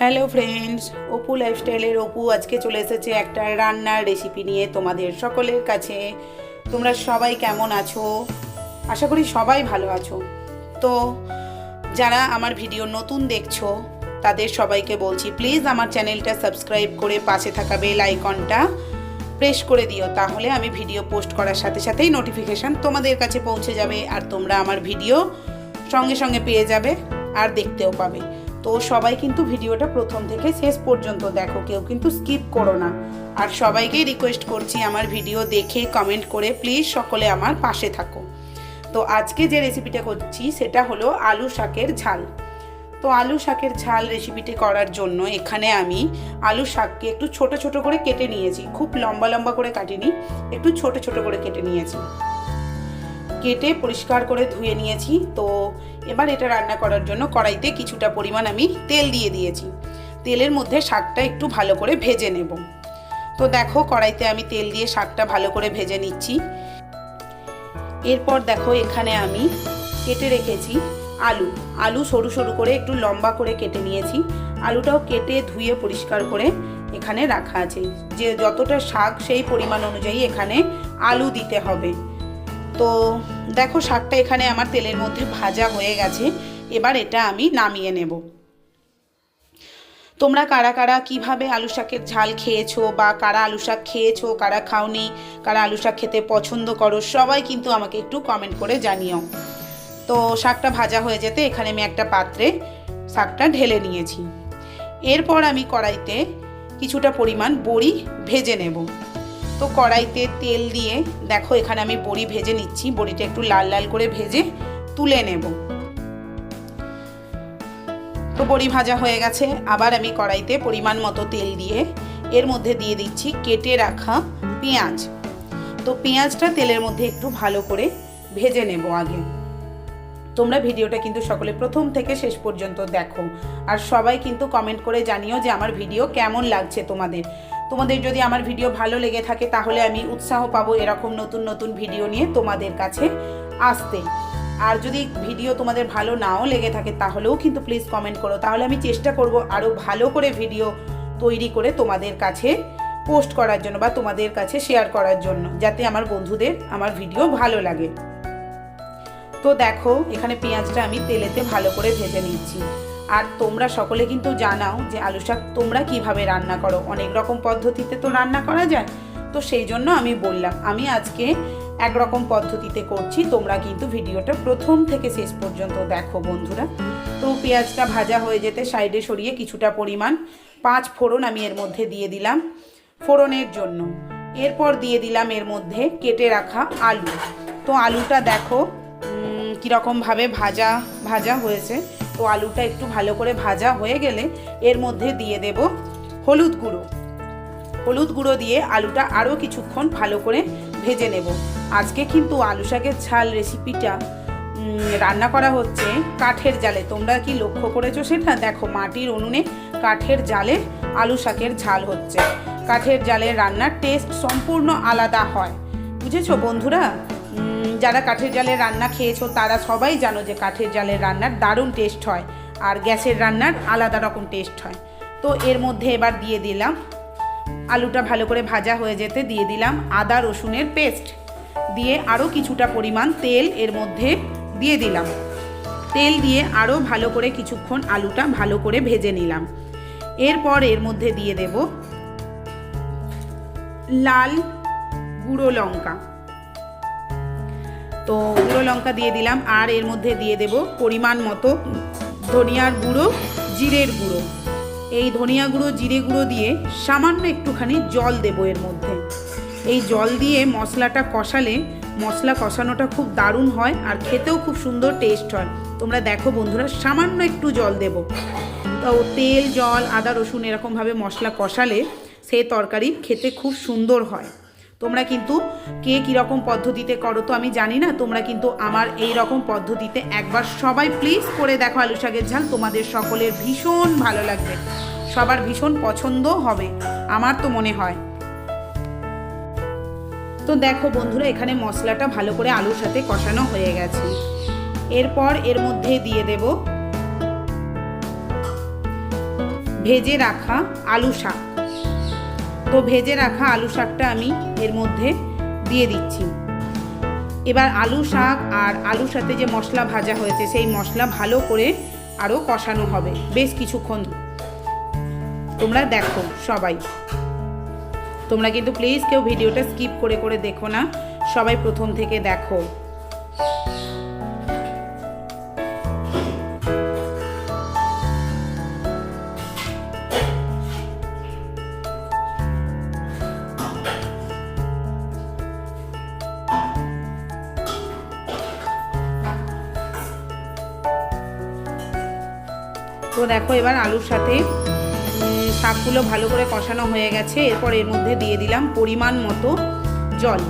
Hello friends, Apu লাইফস্টাইলের Apu আজকে চলে এসেছে একটা রান্নার রেসিপি নিয়ে তোমাদের সকলের কাছে। তোমরা সবাই কেমন আছো? আশা করি সবাই ভালো আছো। তো যারা আমার ভিডিও নতুন দেখছো তাদের সবাইকে বলছি, প্লিজ আমার চ্যানেলটা সাবস্ক্রাইব করে পাশে থাকা বেল আইকনটা প্রেস করে দিও, তাহলে আমি ভিডিও পোস্ট করার সাথে সাথেই নোটিফিকেশান তোমাদের কাছে পৌঁছে যাবে আর তোমরা আমার ভিডিও সঙ্গে সঙ্গে পেয়ে যাবে আর দেখতেও পাবে। তো সবাই কিন্তু ভিডিওটা প্রথম থেকে শেষ পর্যন্ত দেখো, কেউ কিন্তু স্কিপ করো না। আর সবাইকেই রিকোয়েস্ট করছি আমার ভিডিও দেখে কমেন্ট করে প্লিজ সকলে আমার পাশে থাকো। তো আজকে যে রেসিপিটা করছি সেটা হলো আলু শাকের ঝাল। তো আলু শাকের ঝাল রেসিপিটি করার জন্য এখানে আমি আলু শাককে একটু ছোট ছোট করে কেটে নিয়েছি, খুব লম্বা লম্বা করে কাটিনি, একটু ছোট ছোট করে কেটে নিয়েছি। কেটে পরিষ্কার করে ধুয়ে নিয়েছি। তো এবার এটা রান্না করার জন্য কড়াইতে কিছুটা পরিমাণ আমি তেল দিয়ে দিয়েছি। তেলের মধ্যে শাকটা একটু ভালো করে ভেজে নেব। তো দেখো কড়াইতে আমি তেল দিয়ে শাকটা ভালো করে ভেজে নিচ্ছি। এরপর দেখো এখানে আমি কেটে রেখেছি আলু সরু সরু করে একটু লম্বা করে কেটে নিয়েছি। আলুটাও কেটে ধুয়ে পরিষ্কার করে এখানে রাখা আছে। যে যতটা শাক সেই পরিমাণ অনুযায়ী এখানে আলু দিতে হবে। তো দেখো শাকটা এখানে আমার তেলের মধ্যে ভাজা হয়ে গেছে। এবার এটা আমি নামিয়ে নেব। তোমরা কারা কারা কিভাবে আলু শাকের ঝাল খেয়েছো, বা কারা আলু শাক খেয়েছো, কারা খাওনি, কারা আলু শাক খেতে পছন্দ করো, সবাই কিন্তু আমাকে একটু কমেন্ট করে জানিও। তো শাকটা ভাজা হয়ে যেতে এখানে আমি একটা পাত্রে শাকটা ঢেলে নিয়েছি। এরপর আমি কড়াইতে কিছুটা পরিমাণ বড়ি ভেজে নেব। তো কড়াইতে তেল দিয়ে দেখো এখানে আমি বড়ি ভেজে নিচ্ছি। বড়িটা একটু লাল লাল করে ভেজে তুলে নেব। তো বড়ি ভাজা হয়ে গেছে। আবার আমি কড়াইতে পরিমাণ মতো তেল দিয়ে এর মধ্যে দিয়ে দিচ্ছি কেটে রাখা পেঁয়াজ। তো পেঁয়াজটা তেলের মধ্যে একটু ভালো করে ভেজে নেব আগে। তোমরা ভিডিওটা কিন্তু সকলে প্রথম থেকে শেষ পর্যন্ত দেখো, আর সবাই কিন্তু কমেন্ট করে জানিও যে আমার ভিডিও কেমন লাগছে তোমাদের যদি আমার ভিডিও ভালো লেগে থাকে তাহলে আমি উৎসাহ পাবো এরকম নতুন নতুন ভিডিও নিয়ে তোমাদের কাছে আসতে। আর যদি ভিডিও তোমাদের ভালো নাও লেগে থাকে তাহলেও কিন্তু প্লিজ কমেন্ট করো, তাহলে আমি চেষ্টা করব আরও ভালো করে ভিডিও তৈরি করে তোমাদের কাছে পোস্ট করার জন্য বা তোমাদের কাছে শেয়ার করার জন্য, যাতে আমার বন্ধুদের আমার ভিডিও ভালো লাগে। তো দেখো এখানে পেঁয়াজটা আমি তেলেতে ভালো করে ভেজে নিচ্ছি। আর তোমরা সকলে কিন্তু জানাও যে আলু শাক তোমরা কিভাবে রান্না করো। অনেক রকম পদ্ধতিতে তো রান্না করা যায়, তো সেই জন্য আমি বললাম আমি আজকে একরকম পদ্ধতিতে করছি। তোমরা কিন্তু ভিডিওটা প্রথম থেকে শেষ পর্যন্ত দেখো বন্ধুরা। তো পেঁয়াজটা ভাজা হয়ে যেতে সাইডে সরিয়ে কিছুটা পরিমাণ 5 ফোড়ন আমি এর মধ্যে দিয়ে দিলাম ফোড়নের জন্য। এরপর দিয়ে দিলাম এর মধ্যে কেটে রাখা আলু। তো আলুটা দেখো কীরকমভাবে ভাজা ভাজা হয়েছে। তো আলুটা একটু ভালো করে ভাজা হয়ে গেলে এর মধ্যে দিয়ে দেব হলুদ গুঁড়ো দিয়ে আলুটা আরও কিছুক্ষণ ভালো করে ভেজে নেব। আজকে কিন্তু আলু শাকের ঝাল রেসিপিটা রান্না করা হচ্ছে কাঠের জালে। তোমরা কি লক্ষ্য করেছো সেটা? দেখো মাটির উনুনে কাঠের জালে আলু শাকের ঝাল হচ্ছে। কাঠের জালের রান্নার টেস্ট সম্পূর্ণ আলাদা হয়, বুঝেছো বন্ধুরা? যারা কাঠের জালের রান্না খেয়েছো তারা সবাই জানো যে কাঠের জালের রান্নার দারুণ টেস্ট হয় আর গ্যাসের রান্নার আলাদা রকম টেস্ট হয়। তো এর মধ্যে এবার দিয়ে দিলাম আলুটা ভালো করে ভাজা হয়ে যেতে দিয়ে দিলাম আদা রসুনের পেস্ট, দিয়ে আরও কিছুটা পরিমাণ তেল এর মধ্যে দিয়ে দিলাম। তেল দিয়ে আরও ভালো করে কিছুক্ষণ আলুটা ভালো করে ভেজে নিলাম। এরপর এর মধ্যে দিয়ে দেব লাল গুঁড়ো লঙ্কা। তো গুঁড়ো লঙ্কা দিয়ে দিলাম। আর এর মধ্যে দিয়ে দেব পরিমাণ মতো ধনিয়ার গুঁড়ো, জিরের গুঁড়ো। এই ধনিয়া গুঁড়ো জিরে গুঁড়ো দিয়ে সামান্য একটুখানি জল দেব এর মধ্যে। এই জল দিয়ে মশলাটা কষালে মশলা কষানোটা খুব দারুণ হয় আর খেতেও খুব সুন্দর টেস্ট হয়। তোমরা দেখো বন্ধুরা সামান্য একটু জল দেব। তো তেল জল আদা রসুন এরকমভাবে মশলা কষালে সে তরকারি খেতে খুব সুন্দর হয়। তোমরা কিন্তু কে কীরকম পদ্ধতিতে করো তো আমি জানি না, তোমরা কিন্তু আমার এই রকম পদ্ধতিতে একবার সবাই প্লিজ করে দেখো আলু শাকের ঝাল। তোমাদের সকলের ভীষণ ভালো লাগবে, সবার ভীষণ পছন্দ হবে, আমার তো মনে হয়। তো দেখো বন্ধুরা এখানে মশলাটা ভালো করে আলুর সাথে কষানো হয়ে গেছে। এরপর এর মধ্যে দিয়ে দেব ভেজে রাখা আলু শাক। তো ভেজে রাখা আলু শাকটা আমি এর মধ্যে দিয়ে দিচ্ছি। এবার আলু শাক আর আলুর সাথে যে মশলা ভাজা হয়েছে সেই মশলা ভালো করে আরও কষানো হবে বেশ কিছুক্ষণ। তোমরা দেখো সবাই, তোমরা কিন্তু প্লিজ কেউ ভিডিওটা স্কিপ করে করে দেখো না, সবাই প্রথম থেকে দেখো। তো দেখো এবার আলুর সাথে শাকগুলো ভালো করে কষানো হয়ে গেছে। এরপর এর মধ্যে দিয়ে দিলাম পরিমাণ মতো জল।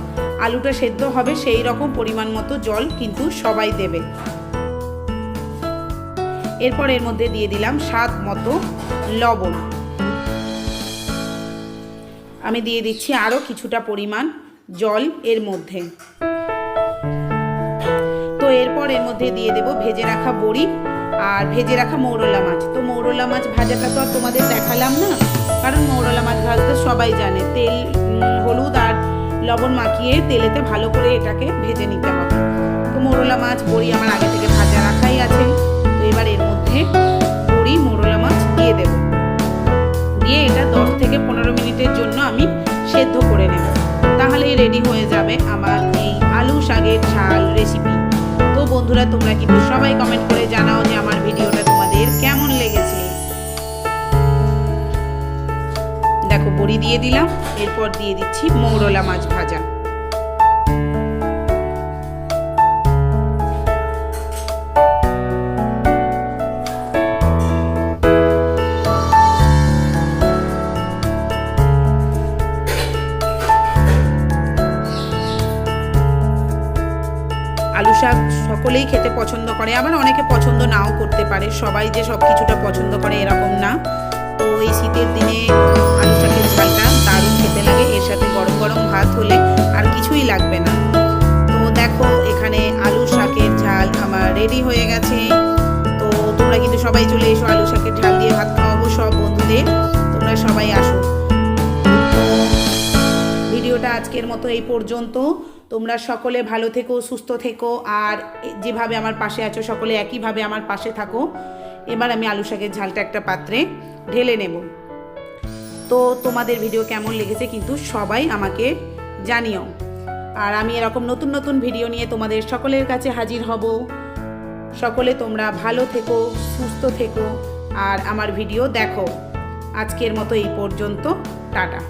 আলুটা সেদ্ধ হবে সেই রকম পরিমাণ মতো জল কিন্তু সবাই দেবে। এরপর এর মধ্যে দিয়ে দিলাম স্বাদ মতো লবণ। আমি দিয়ে দিচ্ছি আরও কিছুটা পরিমাণ জল এর মধ্যে। তো এরপর এর মধ্যে দিয়ে দেব ভেজে রাখা বড়ি আর ভেজে রাখা মৌরলা মাছ। তো মৌরলা মাছ ভাজাটা তো আর তোমাদের দেখালাম না, কারণ মৌরলা মাছ ভাজতে সবাই জানে তেল হলুদ আর লবণ মাখিয়ে তেলেতে ভালো করে এটাকে ভেজে নিতে হবে। তো মৌরলা মাছ বড়ি আমার আগে থেকে ভাজা রাখাই আছে। তো এবার এর মধ্যে বড়ি মৌরলা মাছ দিয়ে দেব, দিয়ে এটা 10 থেকে 15 মিনিটের জন্য আমি সেদ্ধ করে নেব। তাহলেই রেডি হয়ে যাবে আমার এই আলু শাকের ঝাল রেসিপি। তো বন্ধুরা তোমরা কিন্তু সবাই কমেন্ট করে জানাও যে আমার ভিডিওটা তোমাদের কেমন লেগেছে। দেখো বড়ি দিয়ে দিলাম, এরপর দিয়ে দিচ্ছি মৌরলা মাছ ভাজা। আলু শাক সকলেই খেতে পছন্দ করে, আবার অনেকে পছন্দ নাও করতে পারে। সবাই যে সব কিছুটা পছন্দ করে এরকম না। তো এই শীতের দিনে আলু শাকের ঝালটা দারুণ খেতে লাগে, এর সাথে গরম গরম ভাত হলে আর কিছুই লাগবে না। তো দেখো এখানে আলু শাকের ঝাল আমার রেডি হয়ে গেছে। তো তোমরা কিন্তু সবাই চলে এসো, আলু শাকের ঝাল দিয়ে ভাত খাওয়াবো সব বন্ধুদের, তোমরা সবাই আসো। তো ভিডিওটা আজকের মতো এই পর্যন্ত। তোমরা সকলে ভালো থেকো, সুস্থ থেকো, আর যেভাবে আমার পাশে আছো সকলে একইভাবে আমার পাশে থাকো। এবার আমি আলু শাকের ঝালটা একটা পাত্রে ঢেলে নেব। তো তোমাদের ভিডিও কেমন লেগেছে কিন্তু সবাই আমাকে জানিও। আর আমি এরকম নতুন নতুন ভিডিও নিয়ে তোমাদের সকলের কাছে হাজির হব। সকলে তোমরা ভালো থেকো, সুস্থ থেকো, আর আমার ভিডিও দেখো। আজকের মতো এই পর্যন্ত, টাটা।